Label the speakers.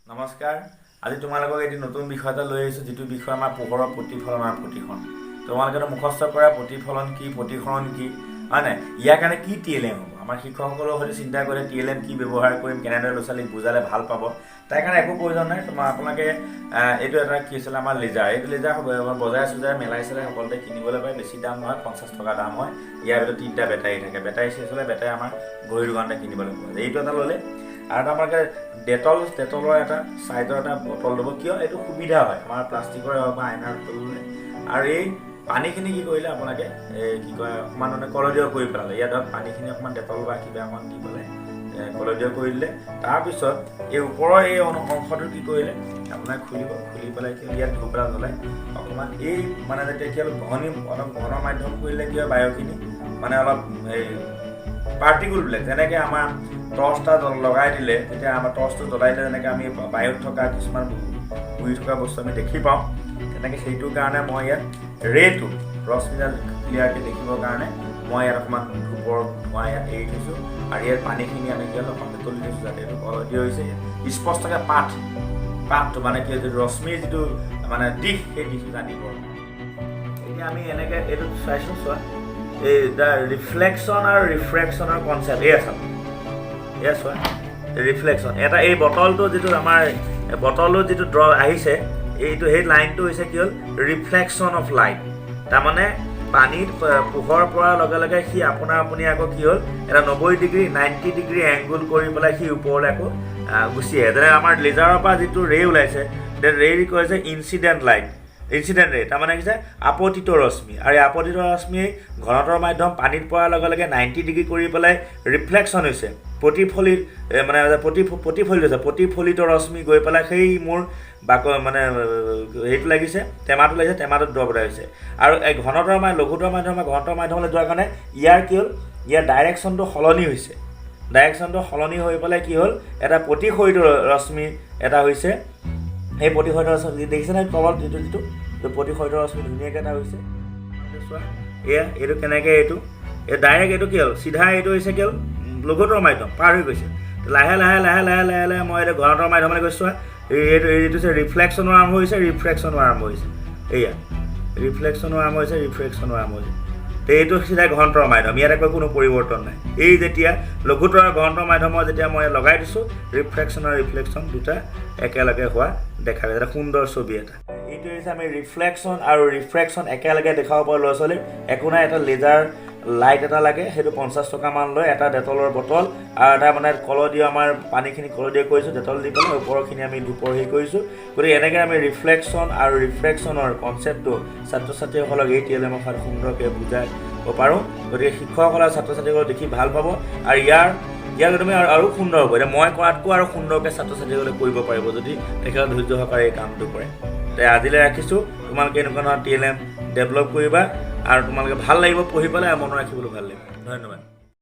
Speaker 1: নমস্কাৰ আজি তোমালোকক এটি নতুন বিষয় এটা লৈ আহিছোঁ যেটো বিষয় আমাৰ পোহৰৰ প্ৰতিফলন আৰু প্ৰতিসৰণ তোমালোকে মুখস্থ কৰা প্ৰতিফলন কি প্ৰতিসৰণ কি মানে ইয়াৰ কাৰণে কি টিএলএম হ'ব আমাৰ শিক্ষকসকলৰ হয়তো চিন্তা কৰে টিএলএম কি ব্যৱহাৰ কৰিম কেনেদৰে ল'ৰা-ছোৱালীক বুজালে ভাল পাব তাৰ কাৰণে একো প্ৰয়োজন নাই আপোনালোকে এইটো এটা কি আছিল আমাৰ লেজাৰ এইটো লেজাৰ বজাই সুজাই মেলাই চালাই সকলোতে কিনিবলৈ পায় বেছি দাম নহয় 50 টকা দাম হয় ইয়াৰ ভিতৰত 3টা বেটাৰী থাকে বেটাৰী শেষ হ'লে বেটাৰী আমাৰ ঘড়ীৰ দোকানতে কিনিবলৈ পোৱা যায় এইটো এটা ল'লে আৰু আপোনালোকে ডেটলৰ এটা সাইজৰ এটা বটল ল'ব কিয় এইটো সুবিধা হয় আমাৰ প্লাষ্টিকৰ বা আইনাৰ বটল ল'লে আৰু এই পানীখিনি কি কৰিলে আপোনালোকে কি কয় অকণমান মানে কলডিয় কৰি পেলালে ইয়াত ধৰক পানীখিনি অকণমান ডেটল বা কিবা অকণমান দি পেলাই কলডিয় কৰি দিলে তাৰপিছত এই ওপৰৰ এই অংশটো কি কৰিলে আপোনাৰ খুলি পেলাই কি ইয়াত ধূপৰা জ্বলাই অকণমান এই মানে যেতিয়া কি অলপ ঘন মাধ্যম কৰিলে কি হয় বায়ুখিনি মানে অলপ এই পাৰ্টিকুলবিলাক যেনেকৈ আমাৰ টৰ্চ এটা লগাই দিলে তেতিয়া আমাৰ টৰ্চটো জ্বলাই দিলে যেনেকৈ আমি বায়ুত থকা কিছুমান উৰি থকা বস্তু আমি দেখি পাওঁ তেনেকৈ সেইটোৰ কাৰণে মই ইয়াত ৰেটো ৰশ্মিডাল ক্লিয়াৰকৈ দেখিবৰ কাৰণে মই ইয়াত অকণমান ধূপৰ ধোঁৱা ইয়াত এৰি থৈছোঁ আৰু ইয়াত পানীখিনি আমি কি অলপ তুলি থৈছোঁ যাতে এইটো কলডিয় হৈছে স্পষ্টকৈ পাতটো মানে কি ৰশ্মিৰ যিটো মানে দিশ সেই দিশটো জানিব এতিয়া আমি এনেকৈ এইটো চাইছোঁ চোৱা এই দ্য ৰিফ্লেকশ্যন আৰু ৰিফ্ৰেকশ্যনৰ কনচেপ্ট এই আছে এয়া চোৱা ৰিফ্লেকশ্যন এটা এই বটলটো যিটো আমাৰ বটলটো যিটো ড্ৰ আহিছে এইটো সেই লাইনটো হৈছে কি হ'ল ৰিফ্লেকশ্যন অফ লাইট তাৰমানে পানীত পোহৰ পৰাৰ লগে লগে সি আপুনি আকৌ কি হ'ল এটা 90 ডিগ্ৰী 90 ডিগ্ৰী এংগুল কৰি পেলাই সি ওপৰলৈ আকৌ গুচি আহে যেনে আমাৰ লেজাৰৰ পৰা যিটো ৰে ওলাইছে ৰে কৈছে ইনচিডেণ্ট ৰে তাৰমানে কি হৈছে আপতিত ৰশ্মি আৰু এই আপতিত ৰশ্মি ঘনতৰ মাধ্যম পানীত পৰাৰ লগে লগে 90 ডিগ্ৰী কৰি পেলাই ৰিফ্লেকশ্যন হৈছে প্ৰতিফলিত ৰশ্মি গৈ পেলাই সেই মোৰ মানে সেইটো লাগিছে টেমাটোত ড্ৰপ হৈছে আৰু এই ঘনতৰ লঘুতৰ মাধ্যম ঘনতৰ মাধ্যমলৈ যোৱাৰ কাৰণে ইয়াৰ কি হ'ল ইয়াৰ ডাইৰেকশ্যনটো সলনি হৈ পেলাই কি হ'ল এটা প্ৰতিফলিত ৰশ্মি এটা হৈছে সেই প্ৰতিফলিত ৰশ্মি দেখিছে নাই তলত যিটো প্ৰতিফলিত ৰশ্মি ধুনীয়াকৈ এটা হৈছে চোৱা এইটো কেনেকৈ এইটো ডাইৰেক্ট এইটো কি হ'ল চিধা এইটো হৈছে কি হ'ল লঘুতৰ মাধ্যম পাৰ হৈ গৈছে লাহে লাহে মই এইটো ঘনতৰ মাধ্যমলৈ গৈছোঁ এইটো হৈছে ৰিফ্লেকশ্যনো আৰম্ভ হৈছে ৰিফ্ৰেকশ্যনো আৰম্ভ হৈছে এয়া ৰিফ্লেকশ্যনো আৰম্ভ হৈছে ৰিফ্ৰেকশ্যনো আৰম্ভ হৈছে এইটো চিধা ঘনতৰ মাধ্যম ইয়াত একো কোনো পৰিৱৰ্তন নাই এই যেতিয়া লঘুতৰ ঘনতৰ মাধ্যমৰ যেতিয়া মই লগাই দিছোঁ ৰিফ্ৰেকশ্যন আৰু ৰিফ্লেকশ্যন দুটা একেলগে হোৱা দেখা যায় এটা সুন্দৰ ছবি এটা এইটো হৈছে আমি ৰিফ্লেকশ্যন আৰু ৰিফ্ৰেকশ্যন একেলগে দেখাব পাৰোঁ ল'ৰা ছোৱালীক একো নাই এটা লেজাৰ লাইট এটা লাগে সেইটো 50 টকামান লৈ এটা ডেটলৰ বটল আৰু এটা মানে কলডিয় আমাৰ পানীখিনি কলডিয় কৰিছোঁ ডেটল দি পেলাই ওপৰখিনি আমি ধূপৰ হেৰি কৰিছোঁ গতিকে এনেকৈ আমি ৰিফ্লেকশ্যন আৰু ৰিফ্ৰেকশ্যনৰ কনচেপ্টটো ছাত্ৰ ছাত্ৰীসকলক এই টিএলএমৰ সাত সুন্দৰকৈ বুজাব পাৰোঁ গতিকে শিক্ষকসকলে ছাত্ৰ ছাত্ৰীসকলক দেখি ভাল পাব আৰু ইয়াৰ তুমি আৰু সুন্দৰ হ'ব এতিয়া মই কৰাতকৈ আৰু সুন্দৰকৈ ছাত্ৰ ছাত্ৰীসকলে কৰিব পাৰিব যদি তেখেতে ধৈৰ্য সহকাৰে এই কামটো কৰে আজিলৈ ৰাখিছোঁ তোমালোকে এনেকুৱা ধৰণৰ টিএলএম ডেভেলপ কৰিবা আৰু তোমালোকে ভাল লাগিব পঢ়ি পেলাই আৰু মনত ৰাখিবলৈ ভাল লাগিব ধন্যবাদ